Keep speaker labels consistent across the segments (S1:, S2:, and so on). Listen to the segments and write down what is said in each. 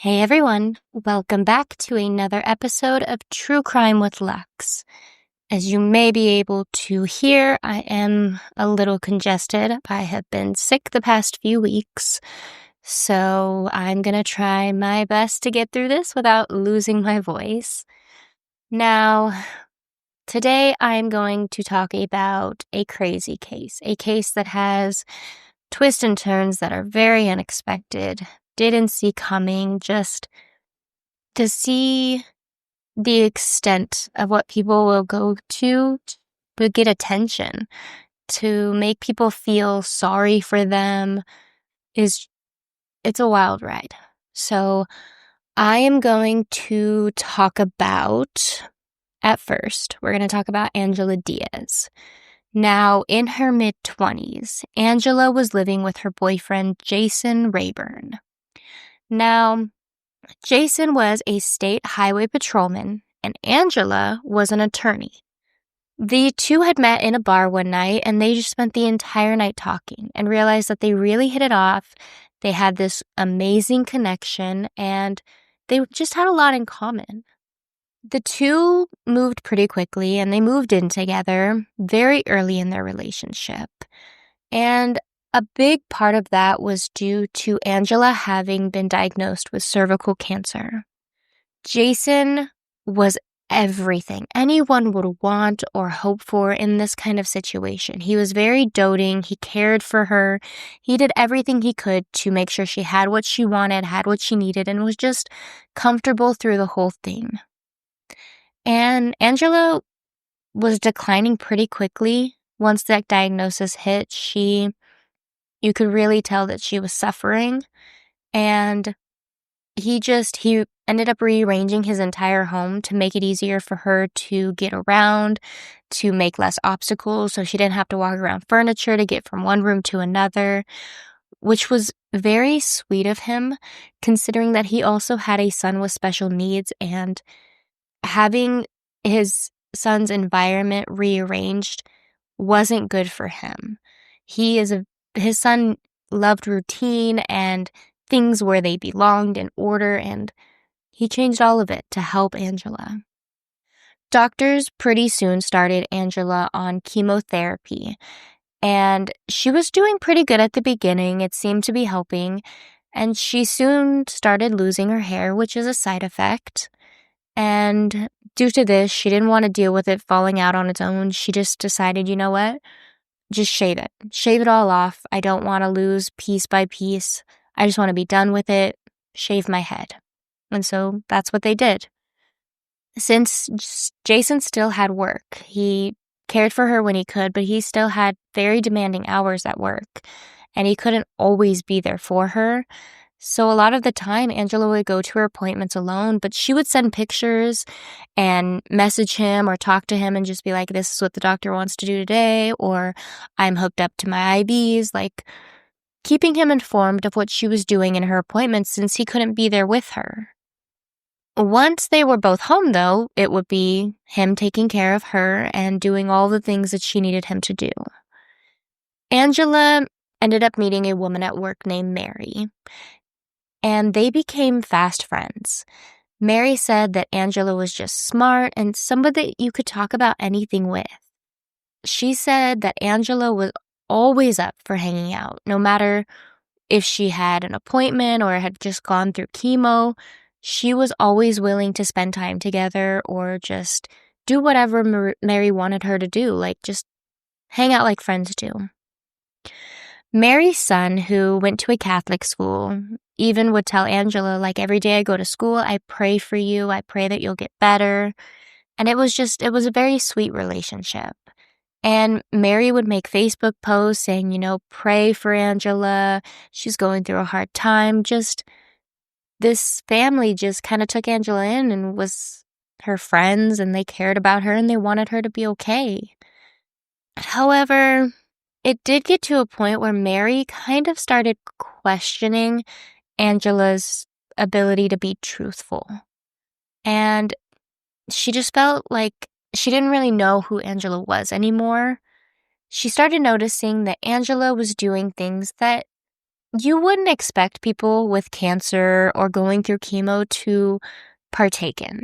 S1: Hey everyone, welcome back to another episode of True Crime with Lux. As you may be able to hear, I am a little congested. I have been sick the past few weeks, so I'm gonna try my best to get through this without losing my voice. Now, today I'm going to talk about a crazy case, a case that has twists and turns that are very unexpected, didn't see coming, just to see the extent of what people will go to get attention, to make people feel sorry for them, it's a wild ride. So I am going to talk about, at first, we're going to talk about Angela Diaz. Now, in her mid-20s, Angela was living with her boyfriend, Jason Rayburn. Now, Jason was a state highway patrolman, and Angela was an attorney. The two had met in a bar one night, and they just spent the entire night talking and realized that they really hit it off. They had this amazing connection, and they just had a lot in common. The two moved pretty quickly, and they moved in together very early in their relationship. And a big part of that was due to Angela having been diagnosed with cervical cancer. Jason was everything anyone would want or hope for in this kind of situation. He was very doting. He cared for her. He did everything he could to make sure she had what she wanted, had what she needed, and was just comfortable through the whole thing. And Angela was declining pretty quickly. Once that diagnosis hit, you could really tell that she was suffering, and he ended up rearranging his entire home to make it easier for her to get around, to make less obstacles, so she didn't have to walk around furniture to get from one room to another, which was very sweet of him, considering that he also had a son with special needs, and having his son's environment rearranged wasn't good for him. His son loved routine and things where they belonged in order, and he changed all of it to help Angela. Doctors pretty soon started Angela on chemotherapy, and she was doing pretty good at the beginning. It seemed to be helping, and she soon started losing her hair, which is a side effect. And due to this, she didn't want to deal with it falling out on its own. She just decided, you know what? Just shave it. Shave it all off. I don't want to lose piece by piece. I just want to be done with it. Shave my head. And so that's what they did. Since Jason still had work, he cared for her when he could, but he still had very demanding hours at work, and he couldn't always be there for her. So a lot of the time, Angela would go to her appointments alone, but she would send pictures and message him or talk to him and just be like, this is what the doctor wants to do today, or I'm hooked up to my IVs, like keeping him informed of what she was doing in her appointments since he couldn't be there with her. Once they were both home, though, it would be him taking care of her and doing all the things that she needed him to do. Angela ended up meeting a woman at work named Mary, and they became fast friends. Mary said that Angela was just smart and somebody that you could talk about anything with. She said that Angela was always up for hanging out, no matter if she had an appointment or had just gone through chemo. She was always willing to spend time together or just do whatever Mary wanted her to do, like just hang out like friends do. Mary's son, who went to a Catholic school, even would tell Angela, like, every day I go to school, I pray for you. I pray that you'll get better. And it was a very sweet relationship. And Mary would make Facebook posts saying, pray for Angela. She's going through a hard time. This family just kind of took Angela in and was her friends, and they cared about her and they wanted her to be okay. However, it did get to a point where Mary kind of started questioning Angela's ability to be truthful. And she just felt like she didn't really know who Angela was anymore. She started noticing that Angela was doing things that you wouldn't expect people with cancer or going through chemo to partake in.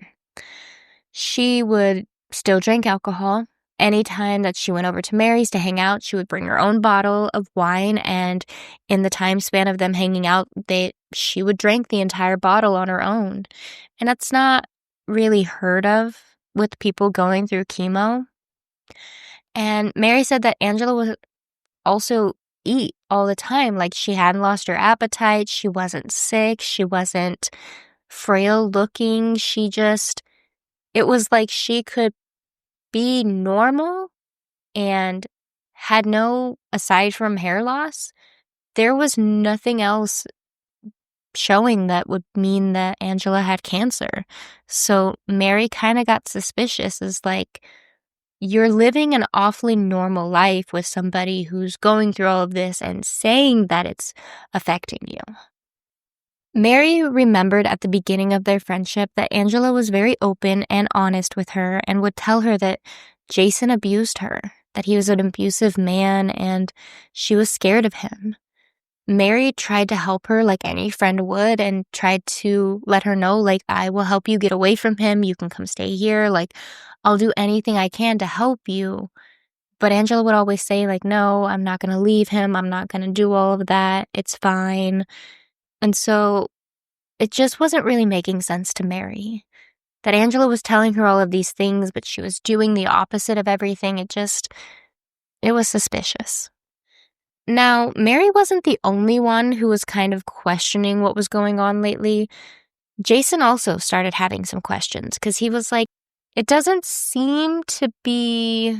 S1: She would still drink alcohol. Anytime that she went over to Mary's to hang out, she would bring her own bottle of wine, and in the time span of them hanging out, she would drink the entire bottle on her own. And that's not really heard of with people going through chemo. And Mary said that Angela would also eat all the time. Like, she hadn't lost her appetite. She wasn't sick. She wasn't frail looking. It was like she could be normal and had no, aside from hair loss, there was nothing else showing that would mean that Angela had cancer. So Mary kind of got suspicious, as like, you're living an awfully normal life with somebody who's going through all of this and saying that it's affecting you. Mary remembered at the beginning of their friendship that Angela was very open and honest with her and would tell her that Jason abused her, that he was an abusive man, and she was scared of him. Mary tried to help her like any friend would and tried to let her know, like, I will help you get away from him. You can come stay here. Like, I'll do anything I can to help you. But Angela would always say, like, no, I'm not going to leave him. I'm not going to do all of that. It's fine. And so it just wasn't really making sense to Mary that Angela was telling her all of these things, but she was doing the opposite of everything. It was suspicious. Now, Mary wasn't the only one who was kind of questioning what was going on lately. Jason also started having some questions because he was like, it doesn't seem to be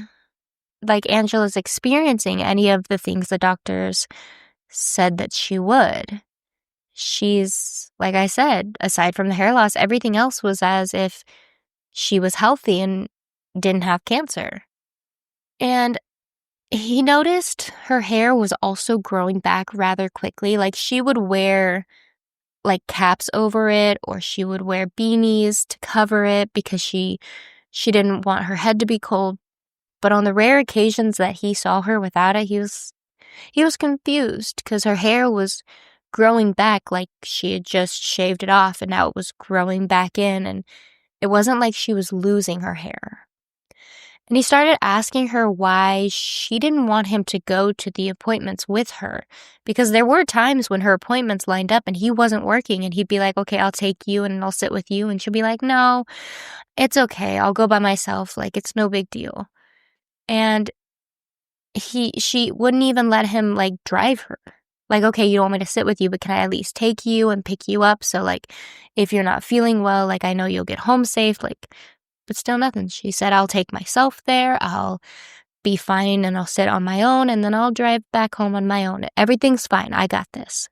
S1: like Angela's experiencing any of the things the doctors said that she would. She's, like I said, aside from the hair loss, everything else was as if she was healthy and didn't have cancer. And he noticed her hair was also growing back rather quickly. Like, she would wear like caps over it, or she would wear beanies to cover it because she didn't want her head to be cold. But on the rare occasions that he saw her without it, he was confused because her hair was growing back like she had just shaved it off, and now it was growing back in, and it wasn't like she was losing her hair. And he started asking her why she didn't want him to go to the appointments with her, because there were times when her appointments lined up and he wasn't working, and he'd be like, okay, I'll take you and I'll sit with you. And she'll be like, no, it's okay. I'll go by myself. Like, it's no big deal. And she wouldn't even let him like drive her. Like, okay, you don't want me to sit with you, but can I at least take you and pick you up? So like, if you're not feeling well, like, I know you'll get home safe. Like, but still nothing. She said, I'll take myself there. I'll be fine and I'll sit on my own, and then I'll drive back home on my own. Everything's fine. I got this.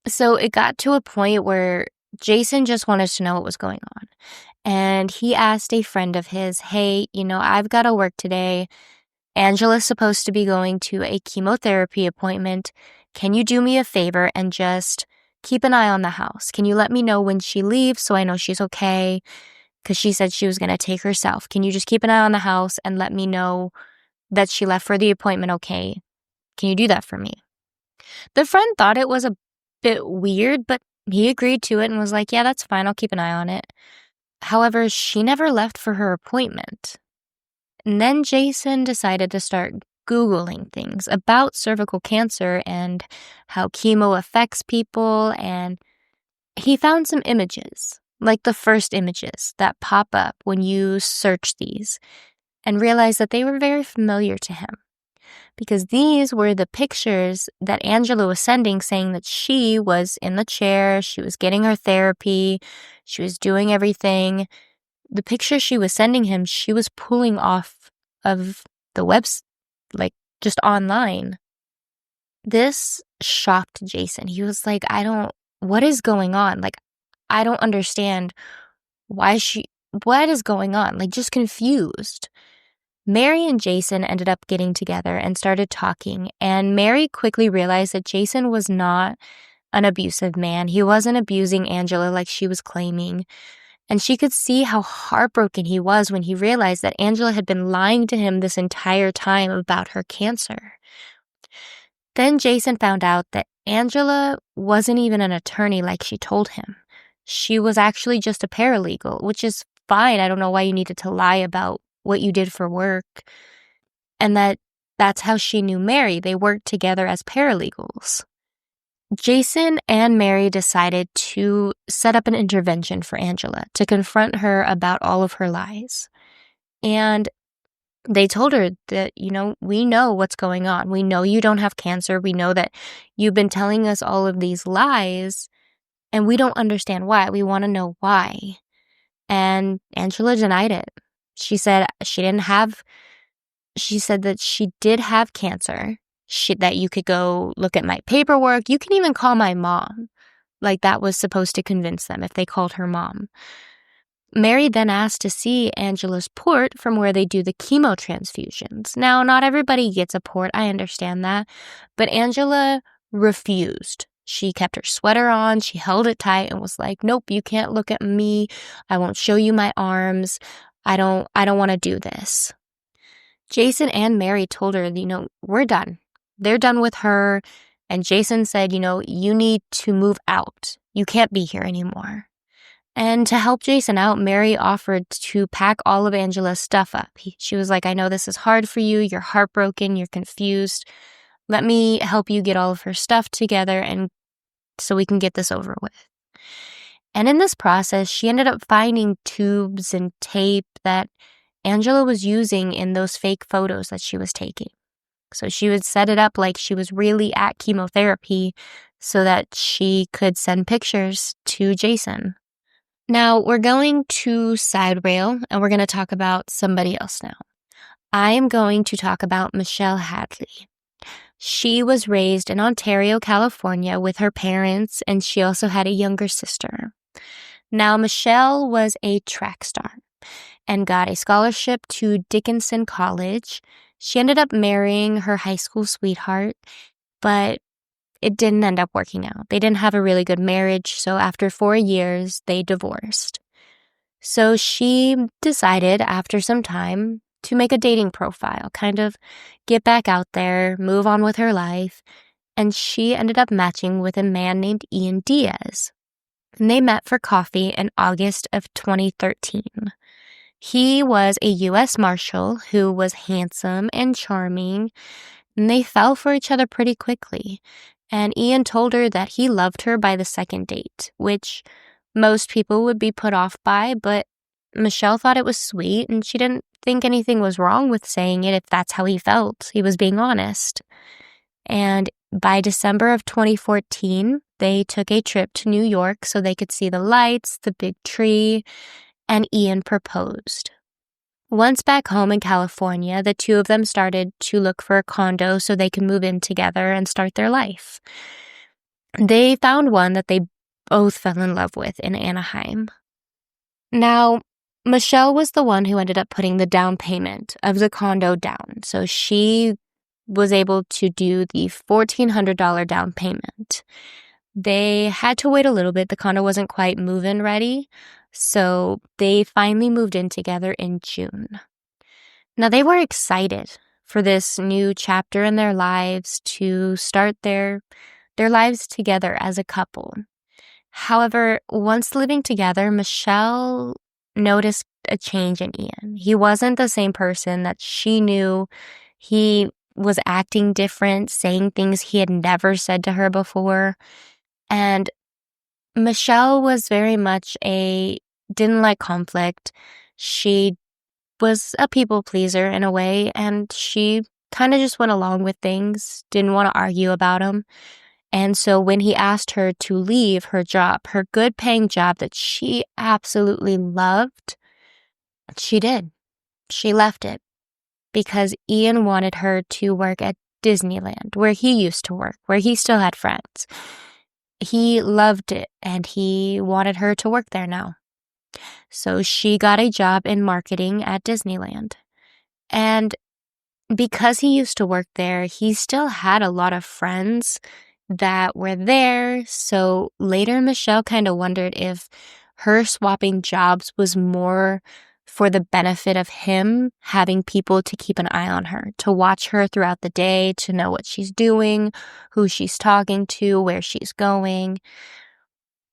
S1: So it got to a point where Jason just wanted to know what was going on. And he asked a friend of his, hey, I've got to work today. Angela's supposed to be going to a chemotherapy appointment. Can you do me a favor and just keep an eye on the house? Can you let me know when she leaves so I know she's okay? Because she said she was going to take herself. Can you just keep an eye on the house and let me know that she left for the appointment okay? Can you do that for me? The friend thought it was a bit weird, but he agreed to it and was like, yeah, that's fine. I'll keep an eye on it. However, she never left for her appointment. And then Jason decided to start Googling things about cervical cancer and how chemo affects people, and he found some images, like the first images that pop up when you search these, and realized that they were very familiar to him. Because these were the pictures that Angela was sending, saying that she was in the chair, she was getting her therapy, she was doing everything. The pictures she was sending him, she was pulling off of the website, like just online. This shocked Jason. He was like, what is going on? Like, I don't understand what is going on? Like, just confused. Mary and Jason ended up getting together and started talking, and Mary quickly realized that Jason was not an abusive man. He wasn't abusing Angela like she was claiming. And she could see how heartbroken he was when he realized that Angela had been lying to him this entire time about her cancer. Then Jason found out that Angela wasn't even an attorney like she told him. She was actually just a paralegal, which is fine. I don't know why you needed to lie about what you did for work. And that's how she knew Mary. They worked together as paralegals. Jason and Mary decided to set up an intervention for Angela to confront her about all of her lies. And they told her that, we know what's going on. We know you don't have cancer. We know that you've been telling us all of these lies, and we don't understand why. We want to know why. And Angela denied it. She said that she did have cancer, that you could go look at my paperwork. You can even call my mom. Like that was supposed to convince them if they called her mom. Mary then asked to see Angela's port from where they do the chemo transfusions. Now, not everybody gets a port, I understand that, but Angela refused. She kept her sweater on, she held it tight and was like, nope, you can't look at me. I won't show you my arms. I don't want to do this. Jason and Mary told her, we're done. They're done with her. And Jason said, you need to move out. You can't be here anymore. And to help Jason out, Mary offered to pack all of Angela's stuff up. She was like, I know this is hard for you. You're heartbroken. You're confused. Let me help you get all of her stuff together and so we can get this over with. And in this process, she ended up finding tubes and tape that Angela was using in those fake photos that she was taking. So she would set it up like she was really at chemotherapy so that she could send pictures to Jason. Now, we're going to side rail, and we're going to talk about somebody else now. I am going to talk about Michelle Hadley. She was raised in Ontario, California with her parents, and she also had a younger sister. Now, Michelle was a track star and got a scholarship to Dickinson College. She ended up marrying her high school sweetheart, but it didn't end up working out. They didn't have a really good marriage, so after 4 years, they divorced. So she decided after some time to make a dating profile, kind of get back out there, move on with her life, and she ended up matching with a man named Ian Diaz. And they met for coffee in August of 2013. He was a U.S. Marshal who was handsome and charming, and they fell for each other pretty quickly. And Ian told her that he loved her by the second date, which most people would be put off by, but Michelle thought it was sweet, and she didn't think anything was wrong with saying it if that's how he felt. He was being honest. And by December of 2014, they took a trip to New York so they could see the lights, the big tree, and Ian proposed. Once back home in California, the two of them started to look for a condo so they could move in together and start their life. They found one that they both fell in love with in Anaheim. Now, Michelle was the one who ended up putting the down payment of the condo down, so she was able to do the $1,400 down payment. They had to wait a little bit. The condo wasn't quite move-in ready, so they finally moved in together in June. Now, they were excited for this new chapter in their lives to start their lives together as a couple. However, once living together, Michelle noticed a change in Ian. He wasn't the same person that she knew. He was acting different, saying things he had never said to her before. And Michelle was very much didn't like conflict. She was a people pleaser in a way, and she kind of just went along with things, didn't want to argue about them. And so when he asked her to leave her job, her good paying job that she absolutely loved, she did. She left it because Ian wanted her to work at Disneyland, where he used to work, where he still had friends. He loved it, and he wanted her to work there now. So she got a job in marketing at Disneyland. And because he used to work there, he still had a lot of friends that were there. So later, Michelle kind of wondered if her swapping jobs was more for the benefit of him having people to keep an eye on her, to watch her throughout the day, to know what she's doing, who she's talking to, where she's going.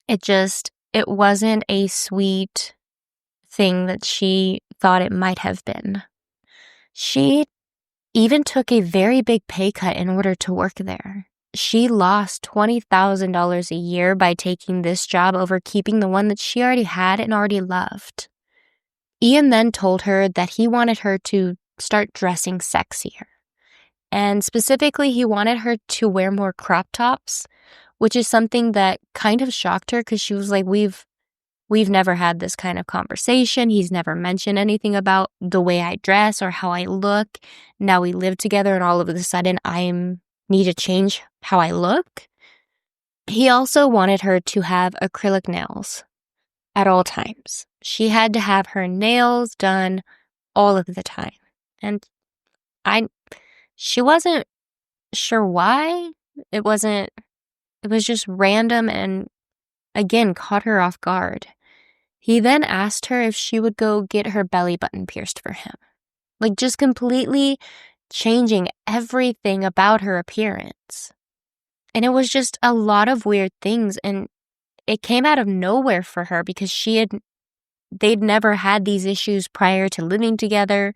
S1: It wasn't a sweet thing that she thought it might have been. She even took a very big pay cut in order to work there. She lost $20,000 a year by taking this job over keeping the one that she already had and already loved. Ian then told her that he wanted her to start dressing sexier. And specifically, he wanted her to wear more crop tops, which is something that kind of shocked her because she was like, we've never had this kind of conversation. He's never mentioned anything about the way I dress or how I look. Now we live together and all of a sudden need to change how I look. He also wanted her to have acrylic nails at all times. She had to have her nails done all of the time. And she wasn't sure why. It was just random and again caught her off guard. He then asked her if she would go get her belly button pierced for him. Like just completely changing everything about her appearance. And it was just a lot of weird things, and it came out of nowhere for her because they'd never had these issues prior to living together.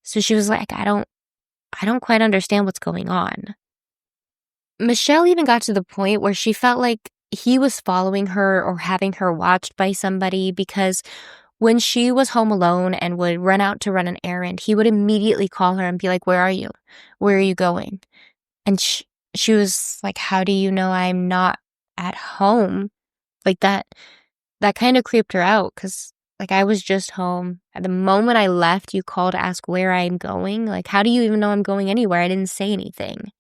S1: So she was like, I don't quite understand what's going on. Michelle even got to the point where she felt like he was following her or having her watched by somebody, because when she was home alone and would run out to run an errand, he would immediately call her and be like, where are you? Where are you going? And she was like, how do you know I'm not at home? Like that kind of creeped her out because like I was just home. At the moment I left, you called to ask where I'm going. Like, how do you even know I'm going anywhere? I didn't say anything.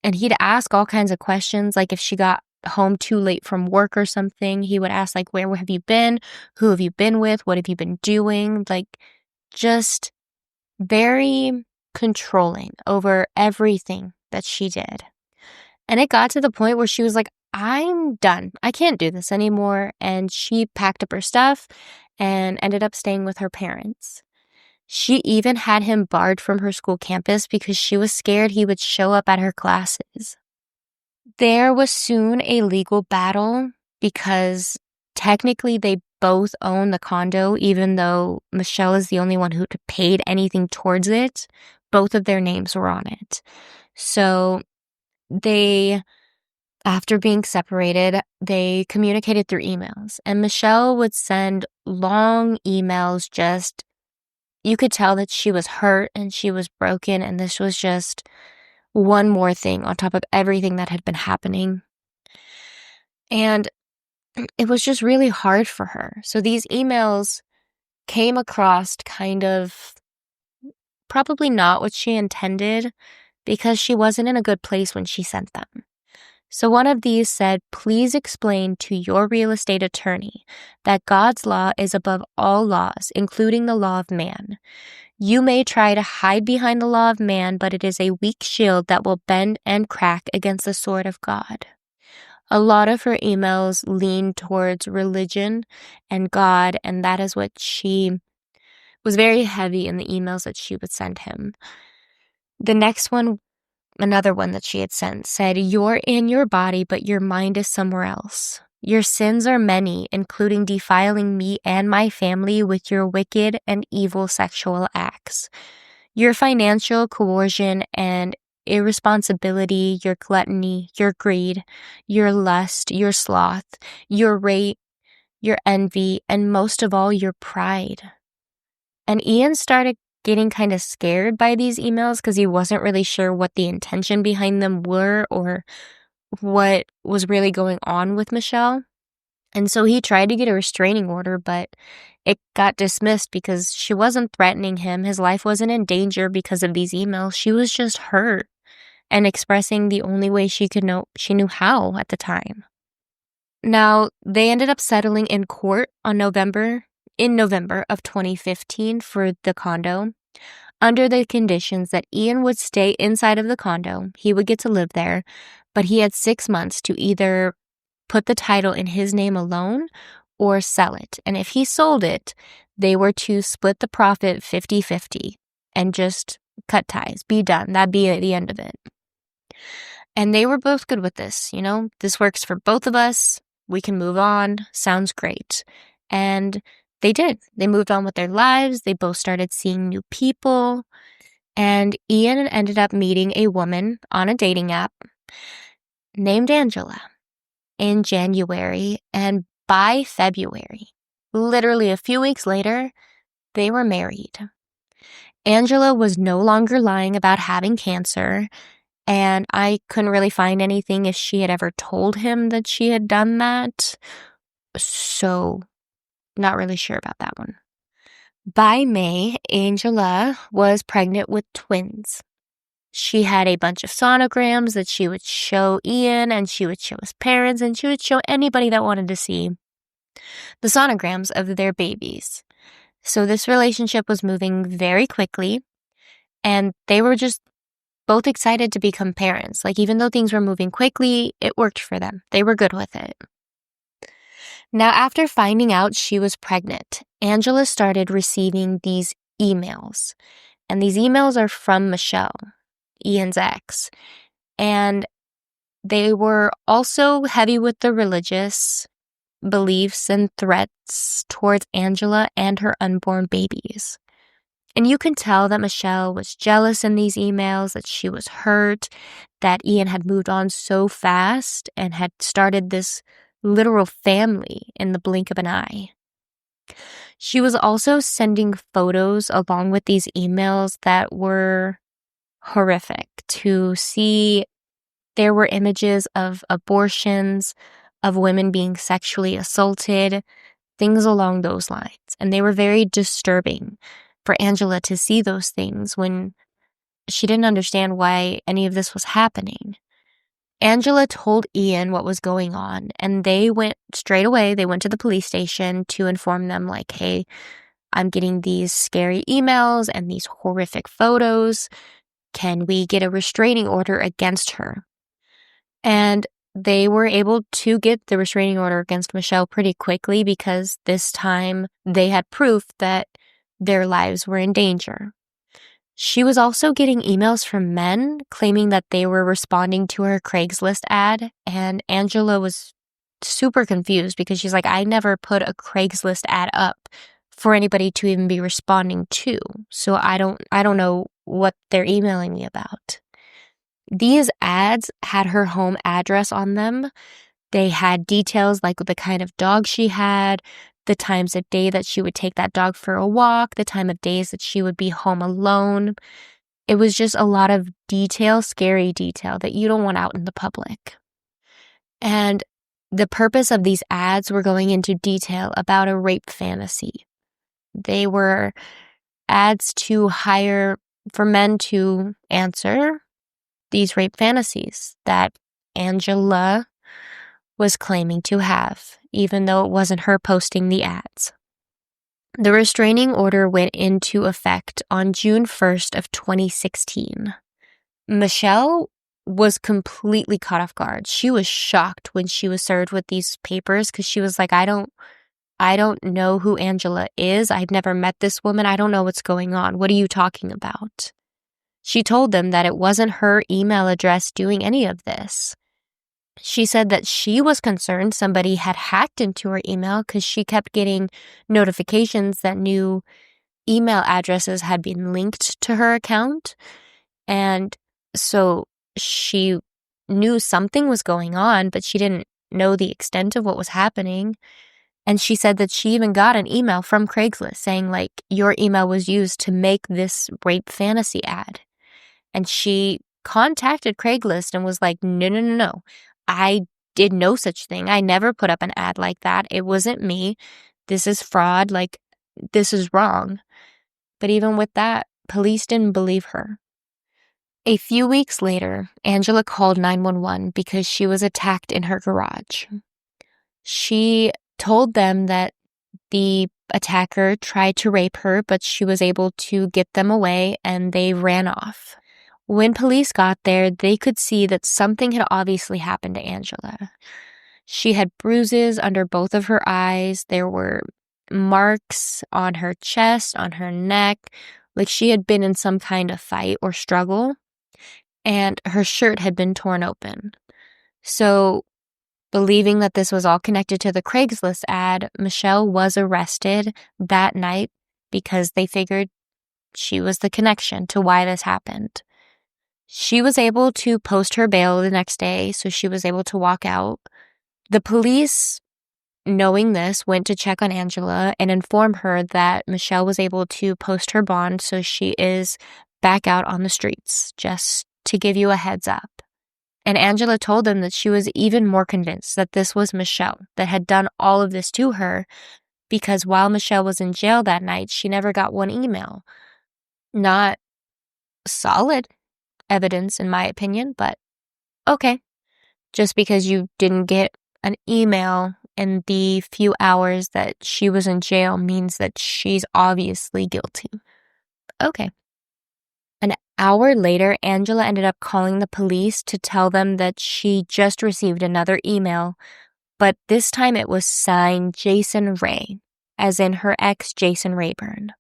S1: And he'd ask all kinds of questions, like if she got home too late from work or something, he would ask like, where have you been? Who have you been with? What have you been doing? Like just very controlling over everything that she did. And it got to the point where she was like, I'm done. I can't do this anymore. And she packed up her stuff and ended up staying with her parents. She even had him barred from her school campus because she was scared he would show up at her classes. There was soon a legal battle because technically they both own the condo, even though Michelle is the only one who paid anything towards it. Both of their names were on it. So after being separated, they communicated through emails. And Michelle would send long emails you could tell that she was hurt and she was broken, and this was just one more thing on top of everything that had been happening. And it was just really hard for her. So these emails came across kind of probably not what she intended because she wasn't in a good place when she sent them. So one of these said, please explain to your real estate attorney that God's law is above all laws, including the law of man. You may try to hide behind the law of man, but it is a weak shield that will bend and crack against the sword of God. A lot of her emails leaned towards religion and God, and that is what she was very heavy in the emails that she would send him. The next one, another one that she had sent, said, you're in your body, but your mind is somewhere else. Your sins are many, including defiling me and my family with your wicked and evil sexual acts. Your financial coercion and irresponsibility, your gluttony, your greed, your lust, your sloth, your rape, your envy, and most of all, your pride. And Ian started getting kind of scared by these emails because he wasn't really sure what the intention behind them were or what was really going on with Michelle. And so he tried to get a restraining order, but it got dismissed because she wasn't threatening him. His life wasn't in danger because of these emails. She was just hurt and expressing the only way she knew how at the time. Now, they ended up settling in court in November of 2015 for the condo, under the conditions that Ian would stay inside of the condo. He would get to live there, but he had 6 months to either put the title in his name alone or sell it. And if he sold it, They were to split the profit 50-50 and just cut ties, be done. That'd be the end of it. And they were both good with this, this works for both of us. We can move on. Sounds great. And they did. They moved on with their lives. They both started seeing new people. And Ian ended up meeting a woman on a dating app named Angela in January. And by February, literally a few weeks later, they were married. Angela was no longer lying about having cancer, and I couldn't really find anything if she had ever told him that she had done that. So, not really sure about that one. By May, Angela was pregnant with twins. She had a bunch of sonograms that she would show Ian, and she would show his parents, and she would show anybody that wanted to see the sonograms of their babies. So this relationship was moving very quickly, and they were just both excited to become parents. Like, even though things were moving quickly, it worked for them. They were good with it. Now, after finding out she was pregnant, Angela started receiving these emails. And these emails are from Michelle, Ian's ex. And they were also heavy with the religious beliefs and threats towards Angela and her unborn babies. And you can tell that Michelle was jealous in these emails, that she was hurt, that Ian had moved on so fast and had started this literal family in the blink of an eye. She was also sending photos along with these emails that were horrific to see. There were images of abortions, of women being sexually assaulted, things along those lines. And they were very disturbing for Angela to see those things when she didn't understand why any of this was happening. Angela told Ian what was going on, and they went straight away. They went to the police station to inform them, like, hey, I'm getting these scary emails and these horrific photos. Can we get a restraining order against her? And they were able to get the restraining order against Michelle pretty quickly because this time they had proof that their lives were in danger. She was also getting emails from men claiming that they were responding to her Craigslist ad, and Angela was super confused because she's like, I never put a Craigslist ad up for anybody to even be responding to, so I don't know what they're emailing me about. These ads had her home address on them. They had details like the kind of dog she had, the times of day that she would take that dog for a walk, the time of days that she would be home alone. It was just a lot of detail, scary detail that you don't want out in the public. And the purpose of these ads were going into detail about a rape fantasy. They were ads to hire for men to answer these rape fantasies that Angela was claiming to have, even though it wasn't her posting the ads. The restraining order went into effect on June 1st of 2016. Michelle was completely caught off guard. She was shocked when she was served with these papers because she was like, I don't know who Angela is. I've never met this woman. I don't know what's going on. What are you talking about? She told them that it wasn't her email address doing any of this. She said that she was concerned somebody had hacked into her email because she kept getting notifications that new email addresses had been linked to her account. And so she knew something was going on, but she didn't know the extent of what was happening. And she said that she even got an email from Craigslist saying, like, your email was used to make this rape fantasy ad. And she contacted Craigslist and was like, no. I did no such thing. I never put up an ad like that. It wasn't me. This is fraud. Like, this is wrong. But even with that, police didn't believe her. A few weeks later, Angela called 911 because she was attacked in her garage. She told them that the attacker tried to rape her, but she was able to get them away and they ran off. When police got there, they could see that something had obviously happened to Angela. She had bruises under both of her eyes. There were marks on her chest, on her neck, like she had been in some kind of fight or struggle, and her shirt had been torn open. So, believing that this was all connected to the Craigslist ad, Michelle was arrested that night because they figured she was the connection to why this happened. She was able to post her bail the next day, so she was able to walk out. The police, knowing this, went to check on Angela and inform her that Michelle was able to post her bond, so she is back out on the streets, just to give you a heads up. And Angela told them that she was even more convinced that this was Michelle that had done all of this to her, because while Michelle was in jail that night, she never got one email. Not solid evidence, in my opinion, but okay. Just because you didn't get an email in the few hours that she was in jail means that she's obviously guilty. Okay. An hour later, Angela ended up calling the police to tell them that she just received another email, but this time it was signed Jason Ray, as in her ex, Jason Rayburn.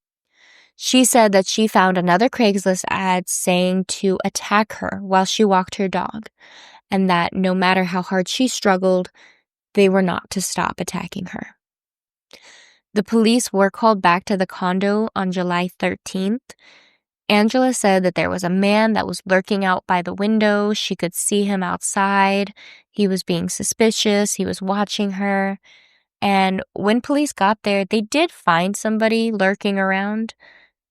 S1: She said that she found another Craigslist ad saying to attack her while she walked her dog, and that no matter how hard she struggled, they were not to stop attacking her. The police were called back to the condo on July 13th. Angela said that there was a man that was lurking out by the window. She could see him outside. He was being suspicious. He was watching her. And when police got there, they did find somebody lurking around.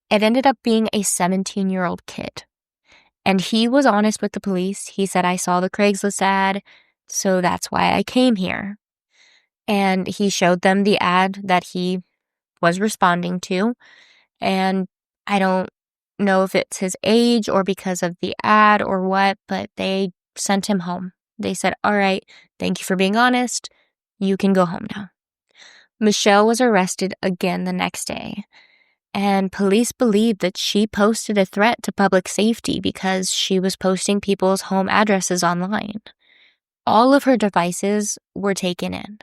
S1: It ended up being a 17-year-old kid. And he was honest with the police. He said, "I saw the Craigslist ad, so that's why I came here." And he showed them the ad that he was responding to. And I don't know if it's his age or because of the ad or what, but they sent him home. They said, "All right, thank you for being honest. You can go home now." Michelle was arrested again the next day. And police believe that she posted a threat to public safety because she was posting people's home addresses online. All of her devices were taken in.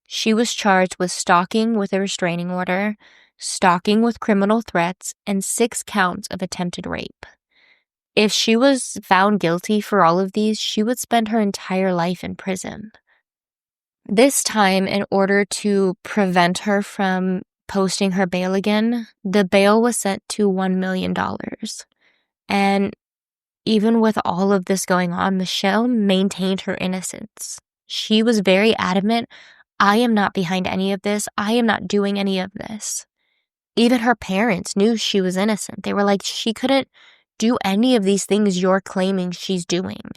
S1: She was charged with stalking with a restraining order, stalking with criminal threats, and 6 counts of attempted rape. If she was found guilty for all of these, she would spend her entire life in prison. This time, in order to prevent her from posting her bail again, the bail was set to $1 million. And even with all of this going on, Michelle maintained her innocence. She was very adamant, "I am not behind any of this. I am not doing any of this." Even her parents knew she was innocent. They were like, "She couldn't do any of these things you're claiming she's doing."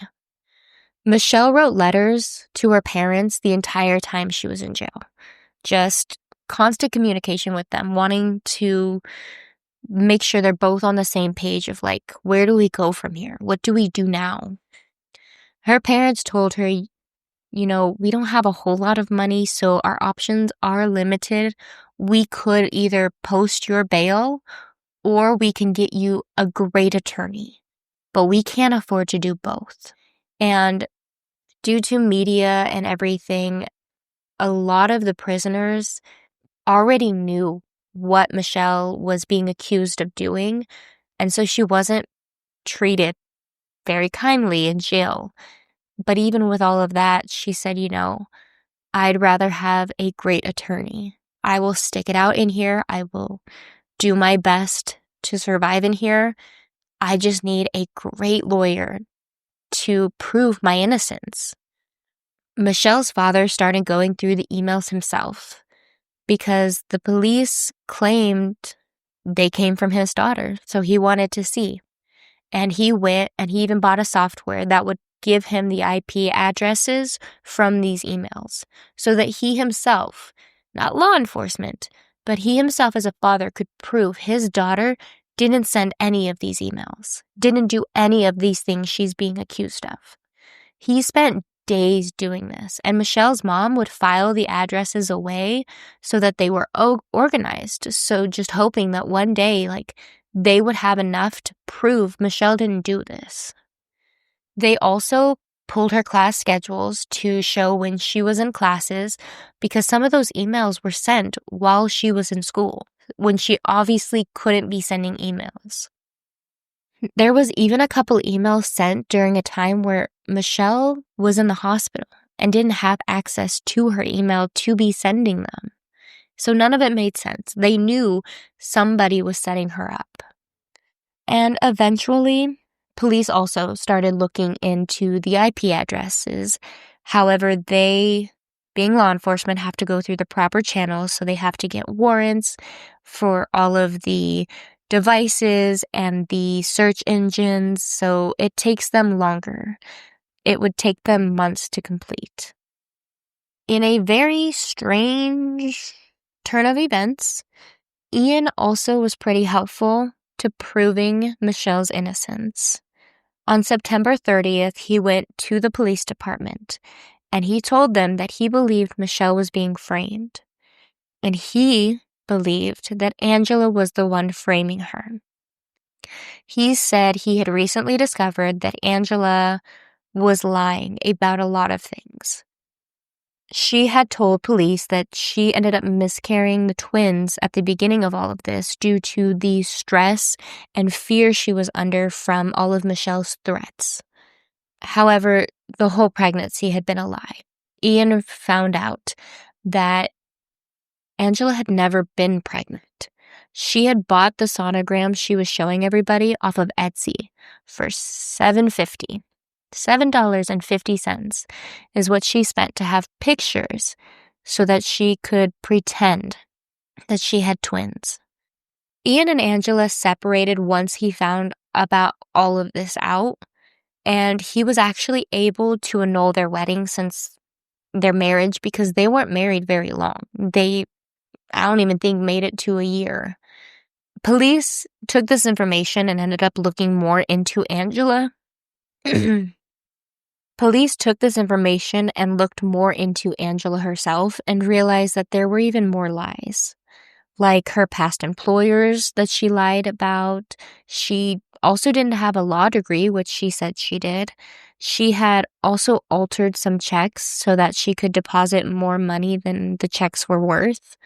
S1: Michelle wrote letters to her parents the entire time she was in jail. Just constant communication with them, wanting to make sure they're both on the same page of like, where do we go from here? What do we do now? Her parents told her, "We don't have a whole lot of money, so our options are limited. We could either post your bail or we can get you a great attorney, but we can't afford to do both." And due to media and everything, a lot of the prisoners already knew what Michelle was being accused of doing, and so she wasn't treated very kindly in jail. But even with all of that, she said, "I'd rather have a great attorney. I will stick it out in here. I will do my best to survive in here. I just need a great lawyer to prove my innocence." Michelle's father started going through the emails himself because the police claimed they came from his daughter, so he wanted to see. And he went and he even bought a software that would give him the IP addresses from these emails so that he himself, not law enforcement, but he himself as a father could prove his daughter didn't send any of these emails, didn't do any of these things she's being accused of. He spent days doing this, and Michelle's mom would file the addresses away so that they were organized. So just hoping that one day, they would have enough to prove Michelle didn't do this. They also pulled her class schedules to show when she was in classes because some of those emails were sent while she was in school, when she obviously couldn't be sending emails. There was even a couple emails sent during a time where Michelle was in the hospital and didn't have access to her email to be sending them. So none of it made sense. They knew somebody was setting her up. And eventually, police also started looking into the IP addresses. However, they, being law enforcement, have to go through the proper channels, so they have to get warrants for all of the devices and the search engines, so it takes them longer. It would take them months to complete. In a very strange turn of events, Ian also was pretty helpful to proving Michelle's innocence. On September 30th, he went to the police department, and he told them that he believed Michelle was being framed, and he believed that Angela was the one framing her. He said he had recently discovered that Angela was lying about a lot of things. She had told police that she ended up miscarrying the twins at the beginning of all of this due to the stress and fear she was under from all of Michelle's threats. However, the whole pregnancy had been a lie. Ian found out that Angela had never been pregnant. She had bought the sonogram she was showing everybody off of Etsy for $7.50. $7.50 is what she spent to have pictures so that she could pretend that she had twins. Ian and Angela separated once he found about all of this out, and he was actually able to annul their wedding since their marriage because they weren't married very long. I don't even think made it to a year. Police took this information and ended up looking more into Angela. Police took this information and looked more into Angela herself and realized that there were even more lies. Like her past employers that she lied about. She also didn't have a law degree, which she said she did. She had also altered some checks so that she could deposit more money than the checks were worth.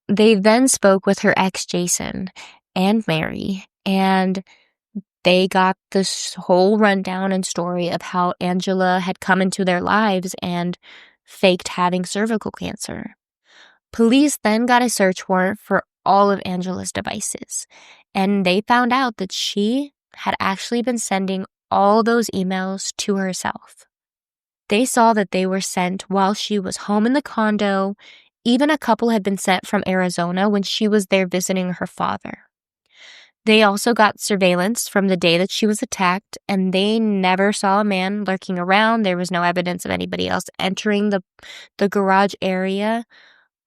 S1: They then spoke with her ex, Jason, and Mary, and they got this whole rundown and story of how Angela had come into their lives and faked having cervical cancer. Police then got a search warrant for all of Angela's devices, and they found out that she had actually been sending all those emails to herself. They saw that they were sent while she was home in the condo. Even a couple had been sent from Arizona when she was there visiting her father. They also got surveillance from the day that she was attacked, and they never saw a man lurking around. There was no evidence of anybody else entering the garage area.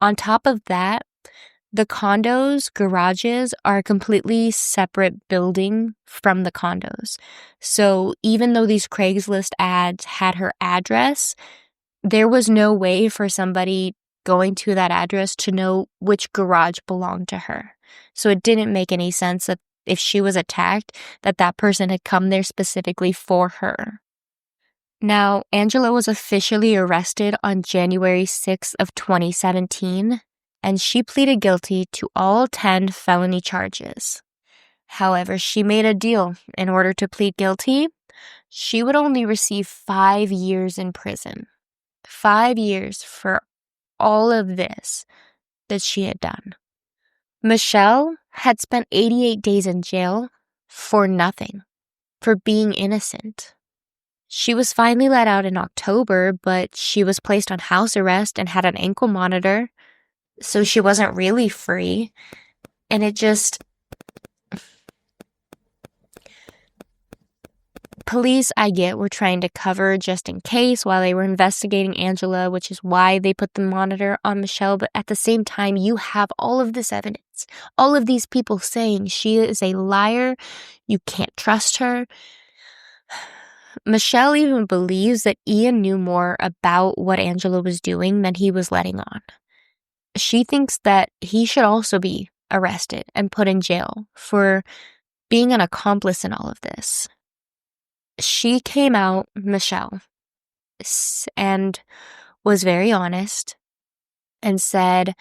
S1: On top of that, the condos' garages are a completely separate building from the condos. So even though these Craigslist ads had her address, there was no way for somebody going to that address to know which garage belonged to her. So it didn't make any sense that if she was attacked, that person had come there specifically for her. Now, Angela was officially arrested on January 6th of 2017, and she pleaded guilty to all 10 felony charges. However, she made a deal. In order to plead guilty, she would only receive 5 years in prison. 5 years for all of this that she had done. Michelle had spent 88 days in jail for nothing, for being innocent. She was finally let out in October, but she was placed on house arrest and had an ankle monitor, so she wasn't really free. And it just... Police, I get, were trying to cover just in case while they were investigating Angela, which is why they put the monitor on Michelle. But at the same time, you have all of this evidence. All of these people saying she is a liar. You can't trust her. Michelle even believes that Ian knew more about what Angela was doing than he was letting on. She thinks that he should also be arrested and put in jail for being an accomplice in all of this. She came out, Michelle, and was very honest and said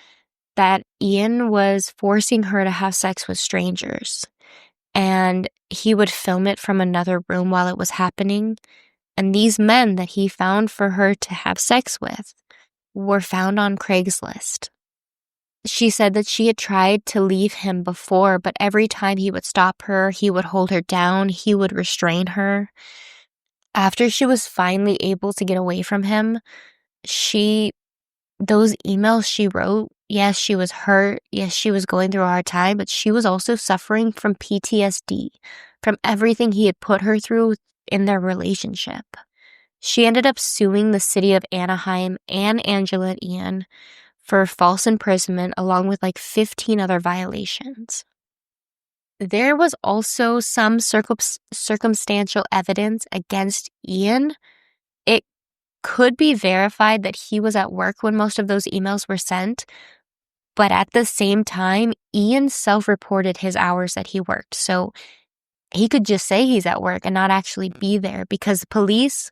S1: that Ian was forcing her to have sex with strangers, and he would film it from another room while it was happening. And these men that he found for her to have sex with were found on Craigslist. She said that she had tried to leave him before, but every time he would stop her, he would hold her down, he would restrain her. After she was finally able to get away from him, those emails she wrote, yes, she was hurt, yes, she was going through a hard time, but she was also suffering from PTSD, from everything he had put her through in their relationship. She ended up suing the city of Anaheim and Angela and Ian for false imprisonment, along with 15 other violations. There was also some circumstantial evidence against Ian. It could be verified that he was at work when most of those emails were sent, but at the same time, Ian self-reported his hours that he worked, so he could just say he's at work and not actually be there, because police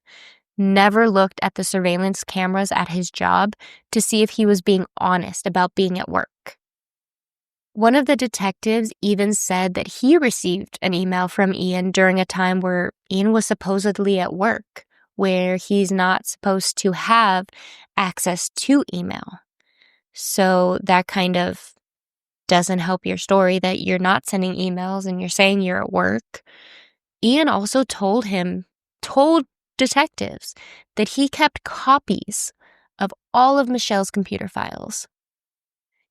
S1: never looked at the surveillance cameras at his job to see if he was being honest about being at work. One of the detectives even said that he received an email from Ian during a time where Ian was supposedly at work, where he's not supposed to have access to email. So that kind of doesn't help your story that you're not sending emails and you're saying you're at work. Ian also told detectives that he kept copies of all of Michelle's computer files.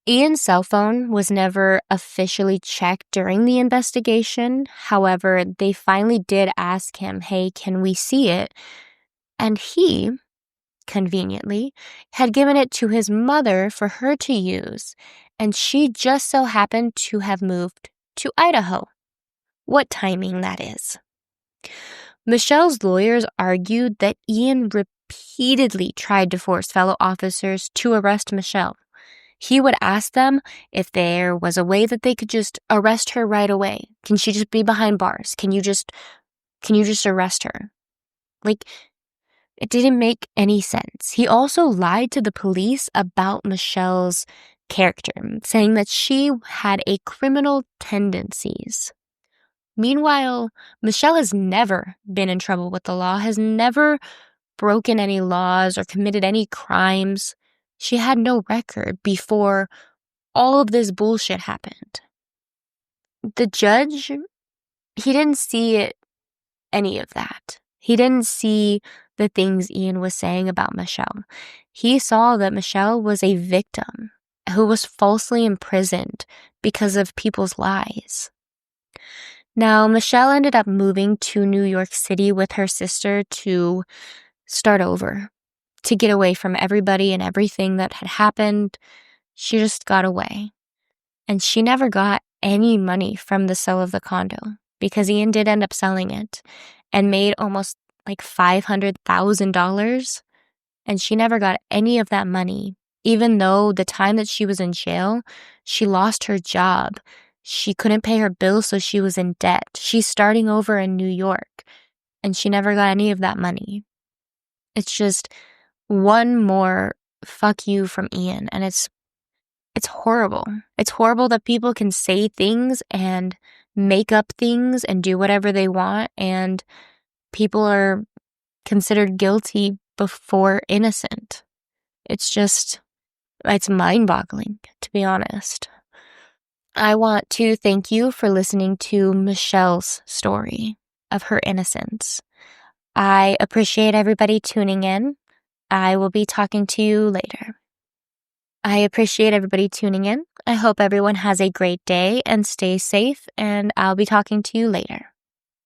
S1: Ian's cell phone was never officially checked during the investigation. However, they finally did ask him, hey, can we see it? And he, conveniently, had given it to his mother for her to use, and she just so happened to have moved to Idaho. What timing that is. Michelle's lawyers argued that Ian repeatedly tried to force fellow officers to arrest Michelle. He would ask them if there was a way that they could just arrest her right away. Can she just be behind bars? Can you just arrest her? It didn't make any sense. He also lied to the police about Michelle's character, saying that she had criminal tendencies. Meanwhile, Michelle has never been in trouble with the law, has never broken any laws or committed any crimes. She had no record before all of this bullshit happened. The judge, he didn't see any of that. He didn't see the things Ian was saying about Michelle. He saw that Michelle was a victim who was falsely imprisoned because of people's lies. Now, Michelle ended up moving to New York City with her sister to start over, to get away from everybody and everything that had happened. She just got away. And she never got any money from the sale of the condo because Ian did end up selling it and made almost $500,000. And she never got any of that money, even though the time that she was in jail, she lost her job. She couldn't pay her bills, so she was in debt. She's starting over in New York, and she never got any of that money. It's just one more fuck you from Ian, and it's horrible. It's horrible that people can say things and make up things and do whatever they want, and people are considered guilty before innocent. It's mind-boggling, to be honest. I want to thank you for listening to Michelle's story of her innocence. I appreciate everybody tuning in. I will be talking to you later. I appreciate everybody tuning in. I hope everyone has a great day and stay safe, and I'll be talking to you later.